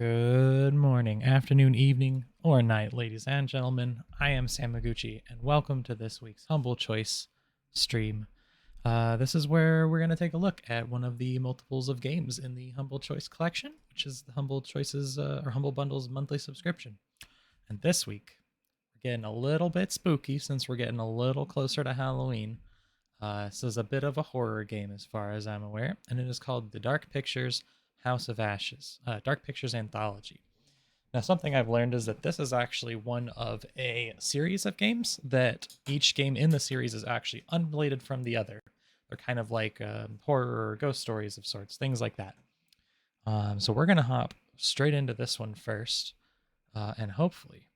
Good morning, afternoon, evening, or night, ladies and gentlemen. I am Sam Maguchi, and welcome to this week's Humble Choice stream. This is where we're going to take a look at one of the multiples of games in the Humble Choice collection, which is the Humble Choices or Humble Bundles monthly subscription. And this week, we're getting a little bit spooky since we're getting a little closer to Halloween. This is a bit of a horror game as far as I'm aware, and it is called the Dark Pictures House of Ashes, Dark Pictures Anthology. Now, something I've learned is that this is actually one of a series of games that each game in the series is actually unrelated from the other. They're kind of like horror or ghost stories of sorts, things like that. So we're going to hop straight into this one first, and hopefully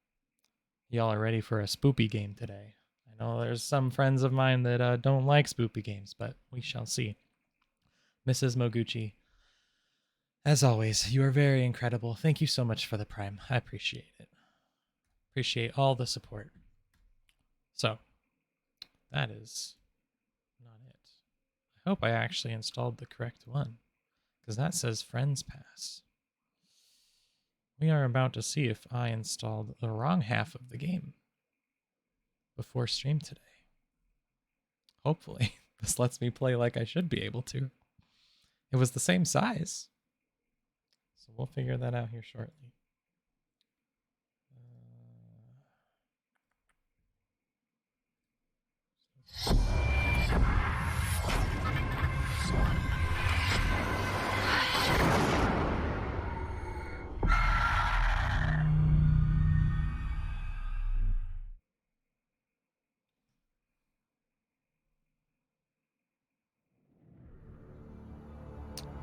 y'all are ready for a spoopy game today. I know there's some friends of mine that don't like spoopy games, but we shall see. Mrs. Moguchi, as always, you are very incredible. Thank you so much for the Prime. I appreciate it. Appreciate all the support. So, that is not it. I hope I actually installed the correct one, because that says Friends Pass. We are about to see if I installed the wrong half of the game before stream today. Hopefully, this lets me play like I should be able to. It was the same size. So we'll figure that out here shortly.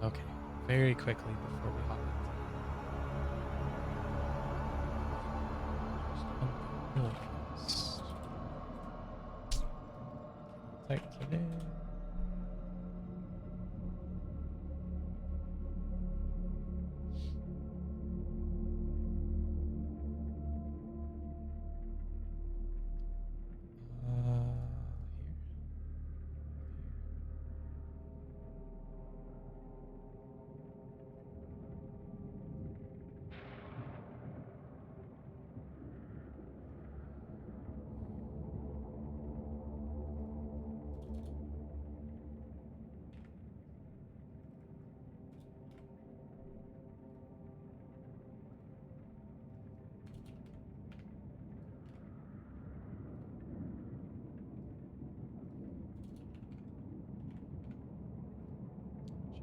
Okay, very quickly before we hop into really fast. Type today. Here.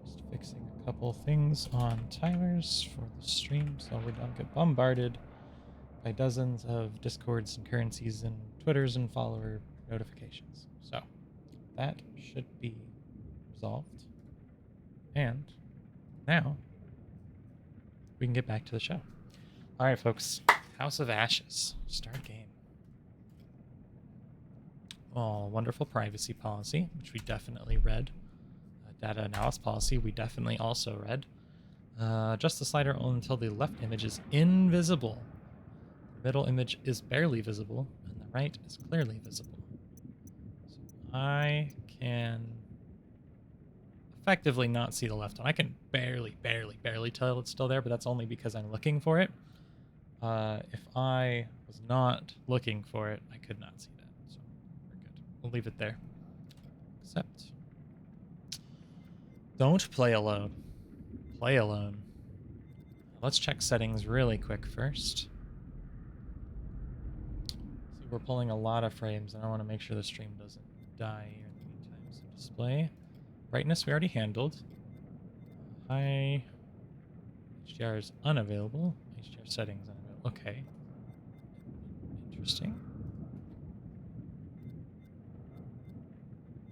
Just fixing a couple things on timers for the stream so we don't get bombarded by dozens of discords and currencies and twitters and follower notifications. So that should be resolved. And now we can get back to the show. All right, folks. House of Ashes. Start game. Oh, wonderful privacy policy, which we definitely read. Data analysis policy, we definitely also read. Adjust the slider until the left image is invisible. The middle image is barely visible, and the right is clearly visible. So I can effectively not see the left one. I can barely tell it's still there, but that's only because I'm looking for it. If I was not looking for it, I could not see that. So we're good. We'll leave it there. Except, don't play alone. Play alone. Let's check settings really quick first. See, we're pulling a lot of frames, and I want to make sure the stream doesn't die here in the meantime. So display. Brightness we already handled. High HDR is unavailable. HDR settings unavailable. Okay. Interesting.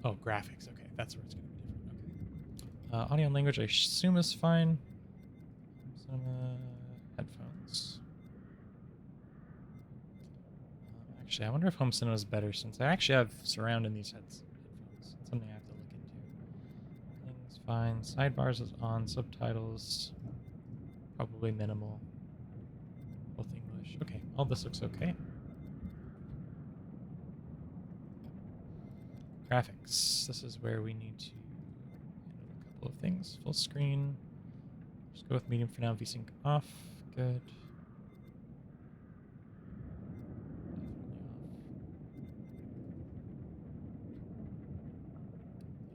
Oh, graphics. Okay, that's where it's going to be different. Okay. Audio and language I assume is fine. Some headphones. Actually, I wonder if home cinema is better since I actually have surround in these headphones. It's something I have to look into. Things fine. Sidebars is on. Subtitles probably minimal. Both English. Okay, all this looks okay. Graphics. This is where we need to handle a couple of things. Full screen. Just go with medium for now. VSync off. good.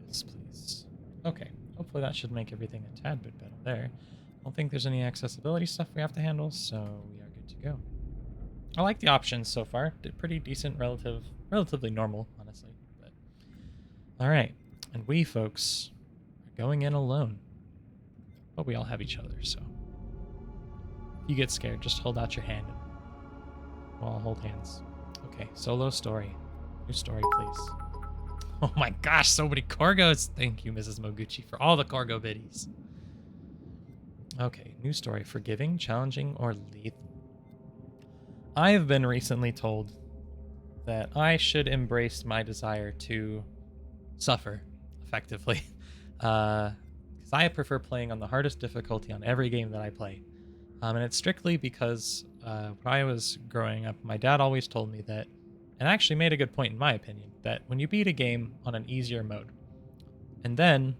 Yes, please. Okay, hopefully that should make everything a tad bit better there. I don't think there's any accessibility stuff we have to handle, so we are good to go. I like the options so far. Pretty decent, relatively normal, honestly. But all right, and we folks are going in alone, but we all have each other. So if you get scared, just hold out your hand, and we'll all hold hands. Okay, solo story. New story, please. Oh my gosh, so many cargos. Thank you, Mrs. Moguchi, for all the cargo biddies. Okay, new story. Forgiving, challenging, or lethal? I have been recently told that I should embrace my desire to suffer, effectively. Because I prefer playing on the hardest difficulty on every game that I play. And it's strictly because when I was growing up, my dad always told me that, and actually made a good point in my opinion, that when you beat a game on an easier mode, and then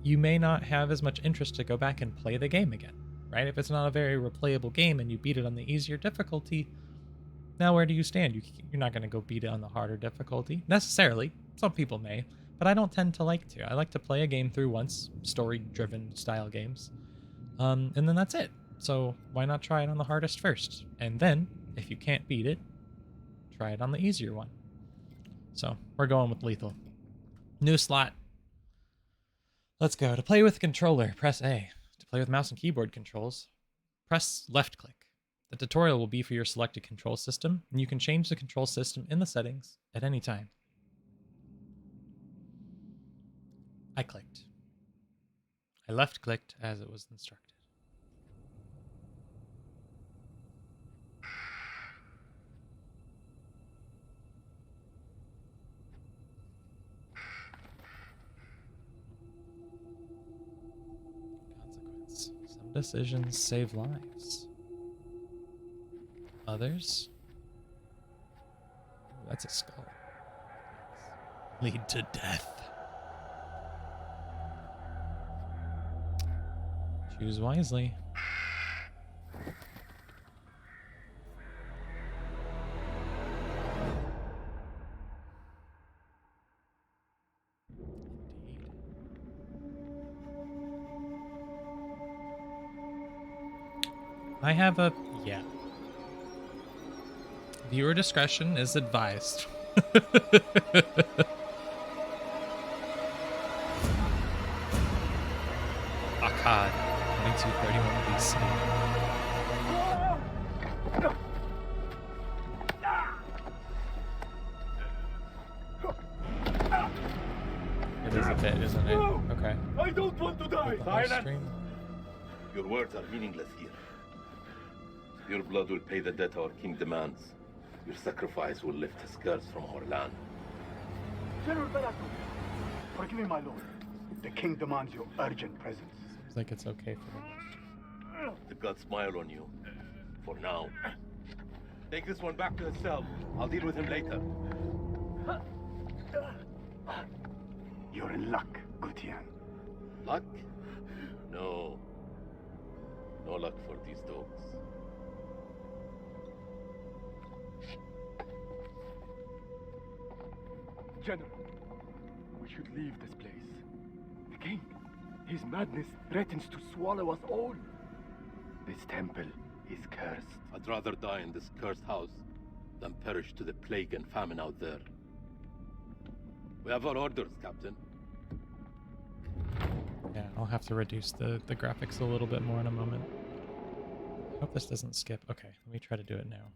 you may not have as much interest to go back and play the game again, right? If it's not a very replayable game and you beat it on the easier difficulty, now where do you stand? You're not going to go beat it on the harder difficulty, necessarily. Some people may, but I don't tend to like to. I like to play a game through once, story-driven style games, and then that's it. So why not try it on the hardest first? And then, if you can't beat it, try it on the easier one. So we're going with lethal. New slot. Let's go. To play with controller, press A. To play with mouse and keyboard controls, press left click. The tutorial will be for your selected control system, and you can change the control system in the settings at any time. I clicked. I left clicked as it was instructed. Consequence. Some decisions save lives. Others? Ooh, that's a skull. Lead to death. Choose wisely. Indeed. I have a... yeah. Viewer discretion is advised. Akkad, 2231 BC. It is a bit, isn't it? Okay. I don't want to die! Silence! Your words are meaningless here. Your blood will pay the debt our king demands. Your sacrifice will lift his curse from our land. General Barato, forgive me, my lord. The king demands your urgent presence. Seems like it's okay for them. The gods smile on you. For now. Take this one back to his cell. I'll deal with him later. You're in luck, Gutian. Luck? No. No luck for these dogs. General, we should leave this place. The king, his madness threatens to swallow us all. This temple is cursed. I'd rather die in this cursed house than perish to the plague and famine out there. We have our orders, Captain. Yeah, I'll have to reduce the graphics a little bit more in a moment. I hope this doesn't skip. Okay, let me try to do it now.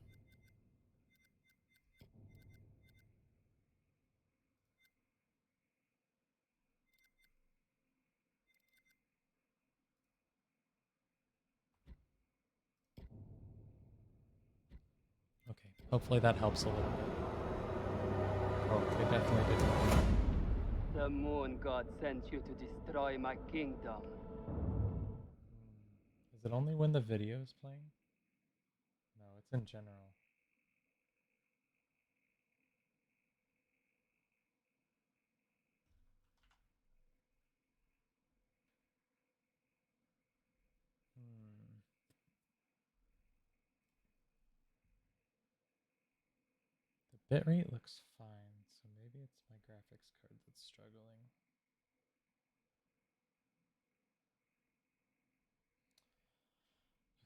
Okay, hopefully that helps a little bit. Oh, it definitely did. The moon god sent you to destroy my kingdom. Is it only when the video is playing? No, it's in general. bitrate looks fine, so maybe it's my graphics card that's struggling.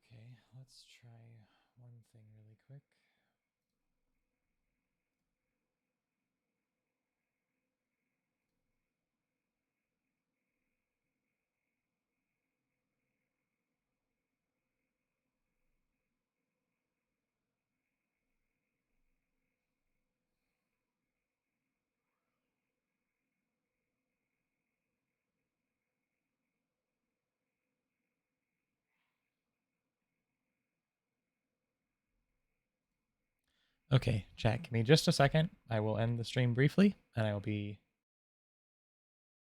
Okay, let's try one thing really quick. Okay, chat, give me just a second. I will end the stream briefly, and I will be